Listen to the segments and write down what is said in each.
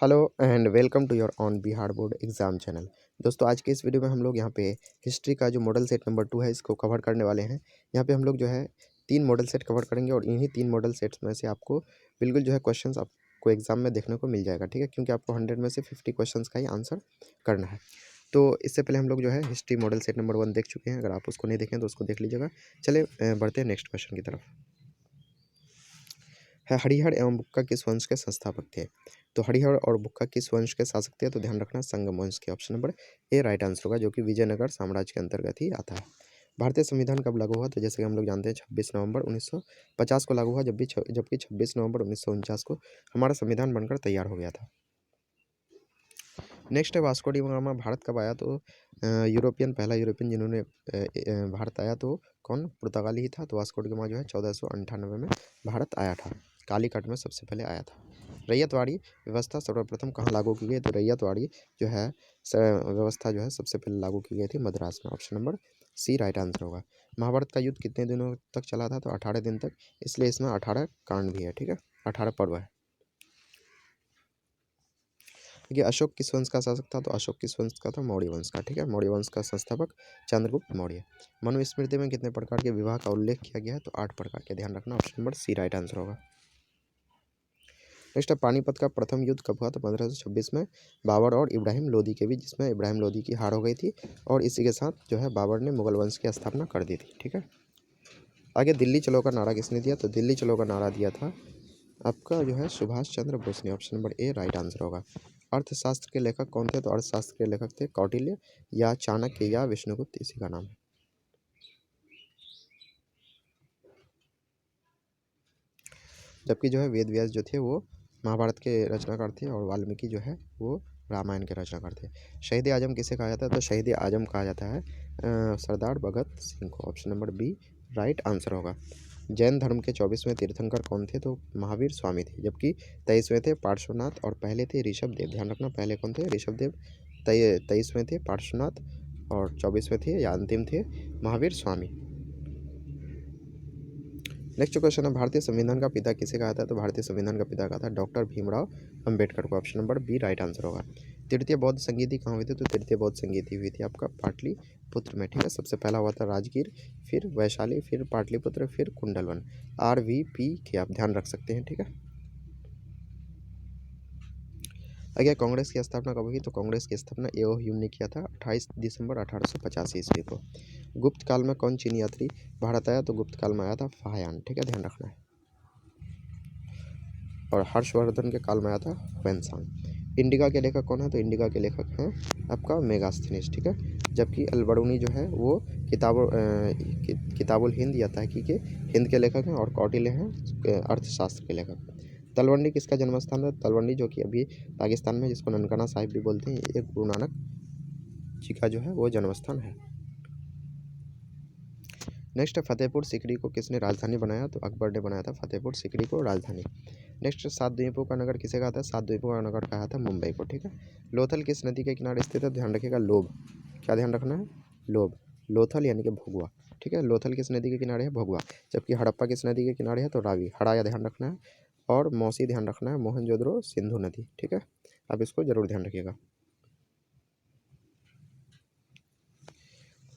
Hello and welcome to your own Bihar board exam channel. दोस्तों, आज के इस वीडियो में हम लोग यहाँ पे हिस्ट्री का जो मॉडल सेट नंबर 2 है इसको कवर करने वाले हैं। यहाँ पे हम लोग जो है 3 मॉडल सेट कवर करेंगे और इन्हीं 3 मॉडल सेट्स में से आपको बिल्कुल जो है क्वेश्चंस आपको एग्जाम में देखने को मिल जाएगा, ठीक है, क्योंकि आपको 100 में से 50 क्वेश्चंस का ही आंसर करना है। तो इससे पहले हम लोग जो है हिस्ट्री मॉडल सेट नंबर 1 देख चुके हैं। अगर आप उसको नहीं देखें तो उसको देख लीजिएगा। चले बढ़ते हैं नेक्स्ट क्वेश्चन की तरफ। है हरिहर एवं बुक्का किस वंश के संस्थापक थे? तो हरिहर और बुक्का किस वंश के शासक थे? तो ध्यान रखना संगम वंश के। Option number A right answer होगा, जो कि विजयनगर साम्राज्य के अंतर्गत ही आता है। भारतीय संविधान कब लागू हुआ? तो जैसे कि हम लोग जानते हैं 26 नवंबर 1950 को लागू हुआ, जबकि 26 नवंबर 1949 को हमारा संविधान बनकर तैयार हो गया था। नेक्स्ट है वास्को डी गामा भारत कब आया? तो पहला यूरोपियन जिन्होंने भारत आया तो कौन? पुर्तगाली ही था। तो वास्को डी गामा जो है 1498 में भारत आया था। कालीकट में सबसे पहले आया था। रैयतवाड़ी व्यवस्था सर्वप्रथम कहाँ लागू की गई? तो रैयतवाड़ी जो है व्यवस्था जो है सबसे पहले लागू की गई थी मद्रास में। Option number C right answer होगा। महाभारत का युद्ध कितने दिनों तक चला था? तो 18 दिन तक, इसलिए इसमें 18 कांड भी है, ठीक है, 18 पर्व है। देखिए अशोक किस वंश का शासक था? तो अशोक किस वंश का था? मौर्य वंश का, ठीक है। मौर्य वंश का संस्थापक चंद्रगुप्त मौर्य। मनुस्मृति में कितने प्रकार के विवाह का उल्लेख किया गया है? तो 8 प्रकार के। ध्यान रखना, option number C right answer होगा। नेक्स्ट है पानीपत का प्रथम युद्ध कब हुआ? तो 1526 में बाबर और इब्राहिम लोदी के बीच, जिसमें इब्राहिम लोदी की हार हो गई थी और इसी के साथ जो है बाबर ने मुगल वंश की स्थापना कर दी थी, ठीक है। आगे दिल्ली चलो का नारा किसने दिया? तो दिल्ली चलो का नारा दिया था आपका जो है सुभाष चंद्र बोस ने। Option number A right answer होगा। अर्थशास्त्र के लेखक कौन थे? तो अर्थशास्त्र के लेखक थे कौटिल्य या चाणक्य या विष्णुगुप्त, इसी का नाम है। जबकि जो है वेद व्यास जो थे वो महाभारत के रचनाकार थे और वाल्मीकि जो है वो रामायण के रचनाकार थे। शहीद आजम किसे कहा जाता है? तो शहीद आजम कहा जाता है सरदार भगत सिंह को। Option number B right answer होगा। जैन धर्म के 24वें तीर्थंकर कौन थे? तो महावीर स्वामी थे। जबकि 23वें थे पार्श्वनाथ और पहले थे ऋषभ देव। ध्यान रखना, पहले कौन थे? ऋषभ देव। 23वें थे पार्श्वनाथ और 24वें थे या अंतिम थे महावीर स्वामी। नेक्स्ट क्वेश्चन है भारतीय संविधान का पिता किसे कहा था? तो भारतीय संविधान का पिता कहा था डॉक्टर भीमराव अंबेडकर को। Option number B right answer होगा। तृतीय बौद्ध संगीति कहाँ हुई थी? तो तृतीय बौद्ध संगीति हुई थी आपका पाटलिपुत्र में, ठीक है। सबसे पहला हुआ था राजगीर, फिर वैशाली, फिर पाटलिपुत्र, फिर कुंडलवन। RVP के आप ध्यान रख सकते हैं, ठीक है। आगे कांग्रेस की स्थापना कब हुई? तो कांग्रेस की स्थापना एओ ह्यूम ने किया था 28 दिसंबर 1885 ईस्वी को। गुप्त काल में कौन चीनी यात्री भारत आया? तो गुप्त काल में आया था फाहयान, ठीक है, ध्यान रखना है। और हर्षवर्धन के काल में आया था वेनसांग। इंडिका के लेखक कौन है? तो इंडिका के लेखक हैं आपका मेगास्थनीज, ठीक है। जबकि अलबरूनी जो है वो किताबुल हिंद या तहकीक हिंद के लेखक हैं और कौटिल्य हैं अर्थशास्त्र के लेखक। तलवंडी किसका जन्म स्थान है? तलवंडी जो कि अभी पाकिस्तान में, जिसको ननकाना साहिब भी बोलते हैं, एक गुरु नानक जी का जो है वो जन्म स्थान है। नेक्स्ट है फतेहपुर सीकरी को किसने राजधानी बनाया? तो अकबर ने बनाया था फतेहपुर सीकरी को राजधानी। नेक्स्ट सात द्वीपों का नगर किसे कहा था? सात द्वीपों का नगर कहा था मुंबई को, ठीक है। लोथल किस नदी के किनारे स्थित है? ध्यान रखिएगा लोब। क्या ध्यान रखना है? लोब। लोथल यानी कि भोगवा, ठीक है। लोथल किस नदी के किनारे है? भोगवा। जबकि हड़प्पा किस नदी के किनारे है? तो रावी। हड़ाया ध्यान रखना है और मौसी ध्यान रखना है, मोहनजोदड़ो सिंधु नदी, ठीक है। आप इसको जरूर ध्यान रखिएगा।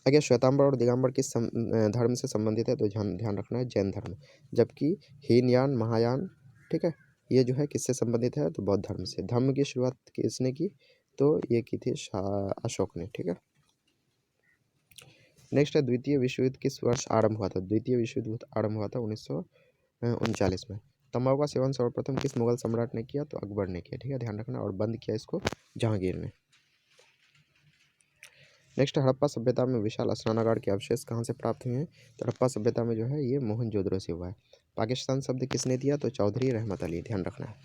आगे श्वेतांबर और दिगंबर किस धर्म से संबंधित है? तो ध्यान रखना है जैन धर्म। जबकि हीनयान महायान, ठीक है, ये जो है किससे संबंधित है? तो बौद्ध धर्म से। धर्म की शुरुआत किसने की? तो ये की थी अशोक ने, ठीक है। नेक्स्ट है द्वितीय विश्व युद्ध किस वर्ष आरंभ हुआ था? द्वितीय विश्व युद्ध आरंभ हुआ था 1939 में। तंबाकू का सेवन सर्वप्रथम किस मुगल सम्राट ने किया? तो अकबर ने किया, ठीक है, ध्यान रखना। और बंद किया इसको जहांगीर ने। नेक्स्ट हड़प्पा सभ्यता में विशाल स्नानागार के अवशेष कहाँ से प्राप्त हुए हैं? तो हड़प्पा सभ्यता में जो है ये मोहनजोदड़ो से हुआ है। पाकिस्तान शब्द किसने दिया? तो चौधरी रहमत अली, ध्यान रखना है।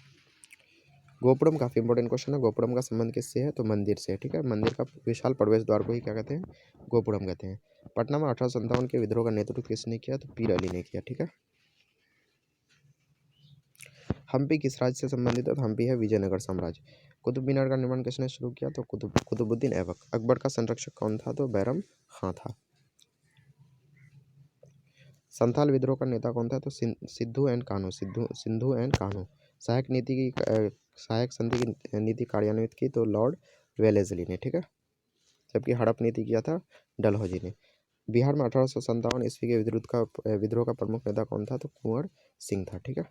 गोपुरम काफ़ी इंपॉर्टेंट क्वेश्चन है। गोपुरम का संबंध किससे है? तो मंदिर से, ठीक है। मंदिर का विशाल प्रवेश द्वार को ही क्या कहते हैं? गोपुरम कहते हैं। पटना में 1857 के विद्रोह का नेतृत्व किसने किया? तो पीर अली ने किया, ठीक है। हम्पी किस राज्य से संबंधित है? तो हम्पी है विजयनगर साम्राज्य। कुतुब मीनार का निर्माण किसने शुरू किया? तो कुतुबुद्दीन ऐबक। अकबर का संरक्षक कौन था? तो बैरम खां था। संथाल विद्रोह का नेता कौन था? तो सिंधु एंड कान्हू। सहायक संधि की नीति कार्यान्वित की तो लॉर्ड वेलेस्ली ने, ठीक है। जबकि हड़प नीति किया था डलहौजी ने। बिहार में 1857 ईस्वी के विद्रोह का प्रमुख नेता कौन था, तो कुंवर सिंह था, ठीक है।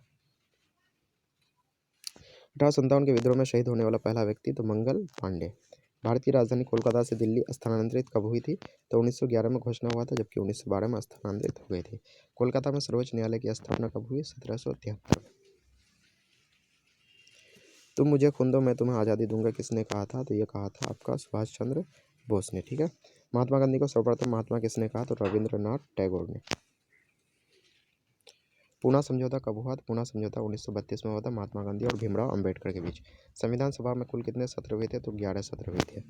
1857 के विद्रोह में शहीद होने वाला पहला व्यक्ति तो मंगल पांडे। भारत की राजधानी कोलकाता से दिल्ली स्थानांतरित कब हुई थी, तो 1911 में घोषणा हुआ था, जबकि 1912 में स्थानांतरित हो गई थी। कोलकाता में सर्वोच्च न्यायालय की स्थापना कब हुई, 1773। तुम मुझे खून दो मैं तुम्हें आज़ादी दूंगा किसने कहा था, तो ये कहा था आपका सुभाष चंद्र बोस ने, ठीक है। महात्मा गांधी को सर्वप्रथम महात्मा किसने कहा, तो रविंद्रनाथ टैगोर ने। पूना समझौता कब हुआ, तो पूना समझौता 1932 में हुआ था महात्मा गांधी और भीमराव अंबेडकर के बीच। संविधान सभा में कुल कितने सत्र हुए थे, तो 11 सत्र हुए थे।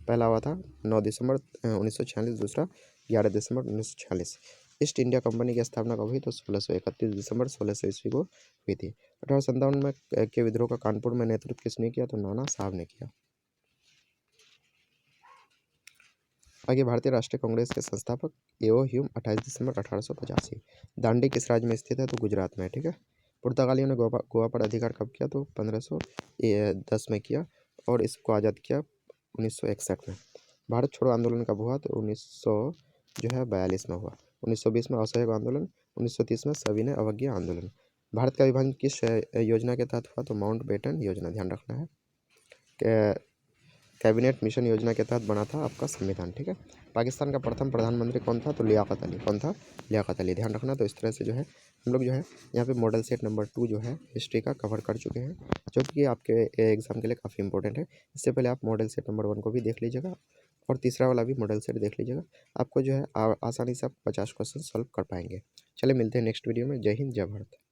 पहला हुआ था 9 दिसंबर 1946, दूसरा 11 दिसंबर 1946। ईस्ट इंडिया कंपनी की स्थापना कब हुई, तो 1631 दिसंबर 1600 ईस्वी को हुई थी। 1857 में के विद्रोह का कानपुर में नेतृत्व किसने किया, तो नाना साहब ने किया। आगे भारतीय राष्ट्रीय कांग्रेस के संस्थापक एओ ह्यूम 28 दिसंबर 1885। दांडी किस राज्य में स्थित है, तो गुजरात में, ठीक है। पुर्तगालियों ने गोवा पर अधिकार कब किया, तो 1510 में किया और इसको आज़ाद किया 1961 में। भारत छोड़ो आंदोलन कब हुआ, तो 1942 में हुआ। 1920 में असहयोग आंदोलन, 1930 में सविनय अवज्ञा आंदोलन। भारत का विभाजन किस योजना के तहत हुआ, तो माउंटबेटन योजना, ध्यान रखना है। कैबिनेट मिशन योजना के तहत बना था आपका संविधान, ठीक है। पाकिस्तान का प्रथम प्रधानमंत्री कौन था, तो लियाकत अली। कौन था, लियाकत अली, ध्यान रखना। तो इस तरह से जो है हम लोग जो है यहाँ पे मॉडल सेट नंबर 2 जो है हिस्ट्री का कवर कर चुके हैं, जो कि आपके एग्जाम के लिए काफ़ी इंपॉर्टेंट है। इससे पहले आप मॉडल सेट नंबर 1 को भी देख लीजिएगा और तीसरा वाला भी मॉडल सेट देख लीजिएगा। आपको जो है आसानी से आप 50 क्वेश्चन सॉल्व कर पाएंगे। चलिए मिलते हैं नेक्स्ट वीडियो में। जय हिंद, जय भारत।